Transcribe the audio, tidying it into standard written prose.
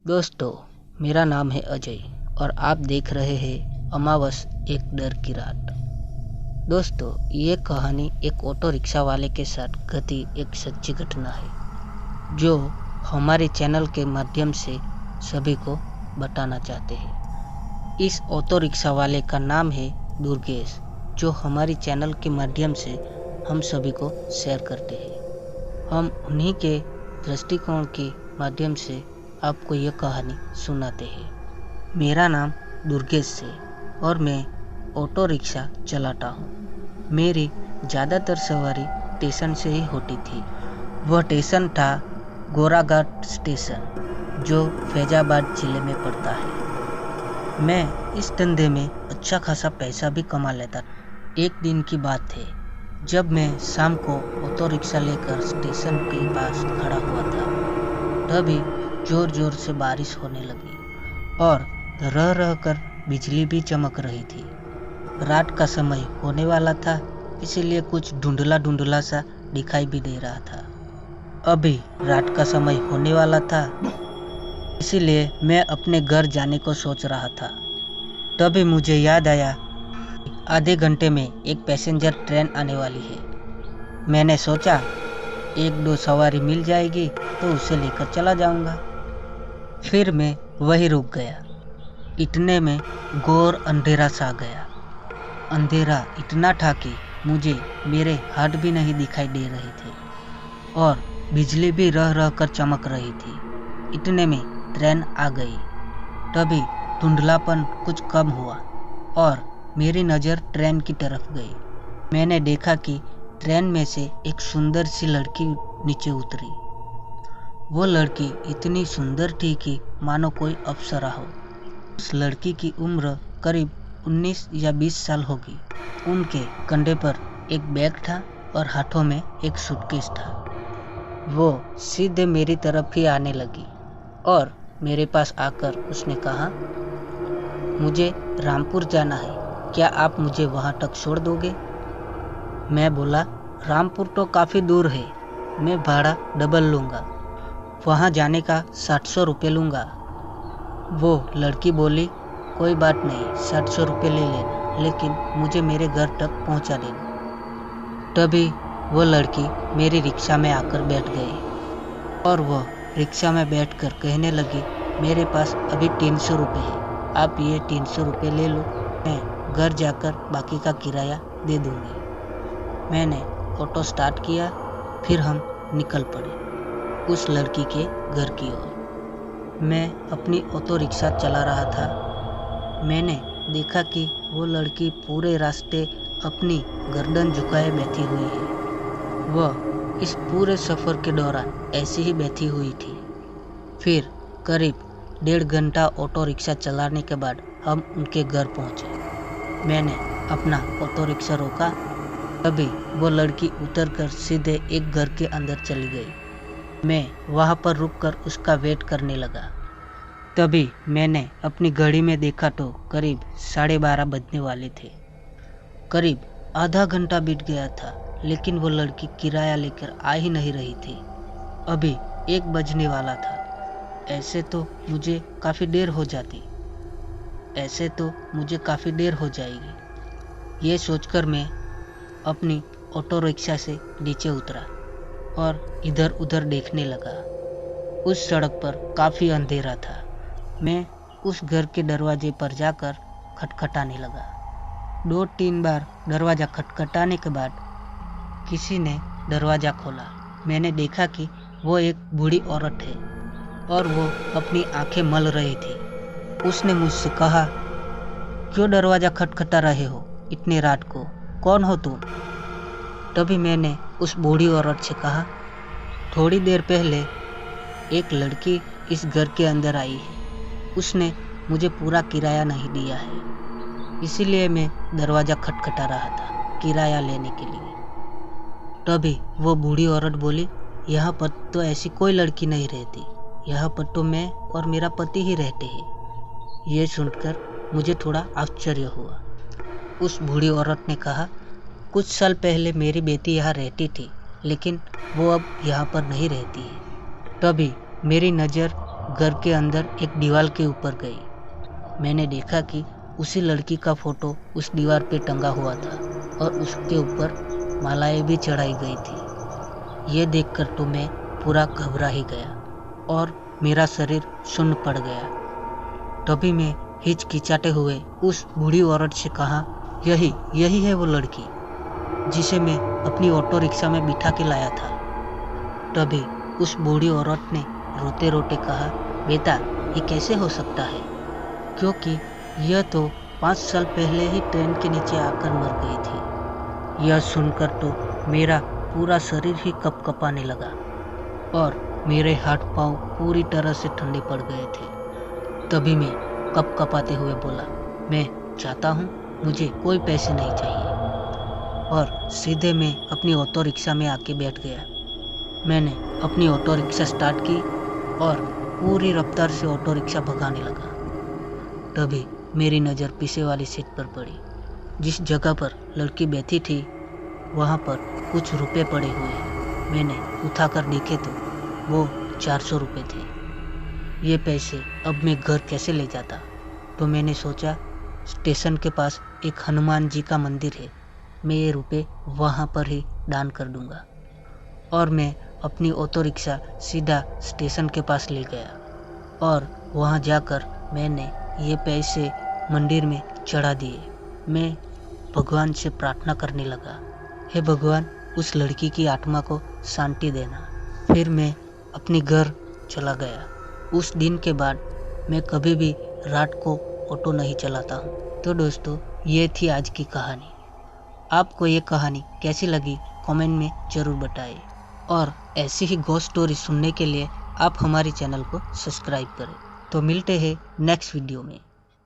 दोस्तों, मेरा नाम है अजय और आप देख रहे हैं अमावस एक डर की रात। दोस्तों, ये कहानी एक ऑटो रिक्शा वाले के साथ घटी एक सच्ची घटना है जो हमारे चैनल के माध्यम से सभी को बताना चाहते हैं। इस ऑटो रिक्शा वाले का नाम है दुर्गेश, जो हमारी चैनल के माध्यम से हम सभी को शेयर करते हैं। हम उन्हीं के दृष्टिकोण के माध्यम से आपको यह कहानी सुनाते हैं। मेरा नाम दुर्गेश है और मैं ऑटो रिक्शा चलाता हूँ। मेरी ज़्यादातर सवारी स्टेशन से ही होती थी। वह स्टेशन था गोराघाट स्टेशन, जो फैजाबाद ज़िले में पड़ता है। मैं इस धंधे में अच्छा खासा पैसा भी कमा लेता। एक दिन की बात है जब मैं शाम को ऑटो रिक्शा लेकर स्टेशन के पास खड़ा हुआ था, तभी जोर जोर से बारिश होने लगी और रह रह कर बिजली भी चमक रही थी। रात का समय होने वाला था, इसीलिए कुछ धुंधला धुंधला सा दिखाई भी दे रहा था। अभी रात का समय होने वाला था, इसीलिए मैं अपने घर जाने को सोच रहा था। तभी मुझे याद आया आधे घंटे में एक पैसेंजर ट्रेन आने वाली है। मैंने सोचा एक दो सवारी मिल जाएगी तो उसे लेकर चला जाऊंगा। फिर मैं वहीं रुक गया। इतने में घोर अंधेरा सा गया। अंधेरा इतना था कि मुझे मेरे हाथ भी नहीं दिखाई दे रहे थे और बिजली भी रह रह कर चमक रही थी। इतने में ट्रेन आ गई। तभी धुंधलापन कुछ कम हुआ और मेरी नज़र ट्रेन की तरफ गई। मैंने देखा कि ट्रेन में से एक सुंदर सी लड़की नीचे उतरी। वो लड़की इतनी सुंदर थी कि मानो कोई अप्सरा हो। उस लड़की की उम्र करीब 19 या 20 साल होगी। उनके कंधे पर एक बैग था और हाथों में एक सूटकेस था। वो सीधे मेरी तरफ ही आने लगी और मेरे पास आकर उसने कहा, मुझे रामपुर जाना है, क्या आप मुझे वहाँ तक छोड़ दोगे? मैं बोला, रामपुर तो काफ़ी दूर है, मैं भाड़ा डबल लूँगा, वहाँ जाने का 700 रुपये लूँगा। वो लड़की बोली, कोई बात नहीं, 700 रुपये ले लेना, लेकिन मुझे मेरे घर तक पहुँचा देना। तभी वो लड़की मेरी रिक्शा में आकर बैठ गई और वह रिक्शा में बैठकर कहने लगी, मेरे पास अभी 300 रुपये है, आप ये 300 रुपये ले लो, मैं घर जाकर बाकी का किराया दे दूँगी। मैंने ऑटो स्टार्ट किया, फिर हम निकल पड़े उस लड़की के घर की ओर। मैं अपनी ऑटो रिक्शा चला रहा था। मैंने देखा कि वो लड़की पूरे रास्ते अपनी गर्दन झुकाए बैठी हुई है। वह इस पूरे सफ़र के दौरान ऐसी ही बैठी हुई थी। फिर करीब 1.5 घंटा ऑटो रिक्शा चलाने के बाद हम उनके घर पहुंचे। मैंने अपना ऑटो रिक्शा रोका। तभी वो लड़की उतरकर सीधे एक घर के अंदर चली गई। मैं वहाँ पर रुककर उसका वेट करने लगा। तभी मैंने अपनी घड़ी में देखा तो करीब 12:30 बजने वाले थे। करीब आधा घंटा बीत गया था, लेकिन वो लड़की किराया लेकर आ ही नहीं रही थी। अभी 1 बजने वाला था। ऐसे तो मुझे काफ़ी देर हो जाएगी। ये सोचकर मैं अपनी ऑटो रिक्शा से नीचे उतरा और इधर उधर देखने लगा। उस सड़क पर काफ़ी अंधेरा था। मैं उस घर के दरवाजे पर जाकर खटखटाने लगा। 2-3 बार दरवाज़ा खटखटाने के बाद किसी ने दरवाज़ा खोला। मैंने देखा कि वो एक बूढ़ी औरत है और वो अपनी आंखें मल रही थी। उसने मुझसे कहा, क्यों दरवाज़ा खटखटा रहे हो इतनी रात को, कौन हो तुम? तभी मैंने उस बूढ़ी औरत से कहा, थोड़ी देर पहले एक लड़की इस घर के अंदर आई है, उसने मुझे पूरा किराया नहीं दिया है, इसीलिए मैं दरवाज़ा खटखटा रहा था किराया लेने के लिए। तभी वो बूढ़ी औरत बोली, यहाँ पर तो ऐसी कोई लड़की नहीं रहती, यहाँ पर तो मैं और मेरा पति ही रहते हैं। ये सुनकर मुझे थोड़ा आश्चर्य हुआ। उस बूढ़ी औरत ने कहा, कुछ साल पहले मेरी बेटी यहाँ रहती थी, लेकिन वो अब यहाँ पर नहीं रहती है। तभी मेरी नज़र घर के अंदर एक दीवार के ऊपर गई। मैंने देखा कि उसी लड़की का फोटो उस दीवार पे टंगा हुआ था और उसके ऊपर मालाएं भी चढ़ाई गई थी। ये देखकर तो मैं पूरा घबरा ही गया और मेरा शरीर सुन्न पड़ गया। तभी मैं हिचकिचाते हुए उस बूढ़ी औरत से कहा, यही है वो लड़की जिसे मैं अपनी ऑटो रिक्शा में बिठा के लाया था। तभी उस बूढ़ी औरत ने रोते रोते कहा, बेटा ये कैसे हो सकता है, क्योंकि यह तो 5 साल पहले ही ट्रेन के नीचे आकर मर गई थी। यह सुनकर तो मेरा पूरा शरीर ही कपकपाने लगा और मेरे हाथ पांव पूरी तरह से ठंडे पड़ गए थे। तभी मैं कपकपाते हुए बोला, मैं चाहता हूँ, मुझे कोई पैसे नहीं चाहिए। और सीधे मैं अपनी ऑटो रिक्शा में आके बैठ गया। मैंने अपनी ऑटो रिक्शा स्टार्ट की और पूरी रफ्तार से ऑटो रिक्शा भगाने लगा। तभी मेरी नज़र पीछे वाली सीट पर पड़ी। जिस जगह पर लड़की बैठी थी वहाँ पर कुछ रुपए पड़े हुए हैं। मैंने उठाकर देखे तो वो 400 रुपये थे। ये पैसे अब मैं घर कैसे ले जाता? तो मैंने सोचा स्टेशन के पास एक हनुमान जी का मंदिर है, मैं ये रुपए वहाँ पर ही दान कर दूँगा। और मैं अपनी ऑटो रिक्शा सीधा स्टेशन के पास ले गया और वहाँ जाकर मैंने ये पैसे मंदिर में चढ़ा दिए। मैं भगवान से प्रार्थना करने लगा, हे भगवान उस लड़की की आत्मा को शांति देना। फिर मैं अपने घर चला गया। उस दिन के बाद मैं कभी भी रात को ऑटो नहीं चलाता हूँ। तो दोस्तों ये थी आज की कहानी। आपको ये कहानी कैसी लगी कमेंट में ज़रूर बताएं और ऐसी ही घोस्ट स्टोरी सुनने के लिए आप हमारे चैनल को सब्सक्राइब करें। तो मिलते हैं नेक्स्ट वीडियो में।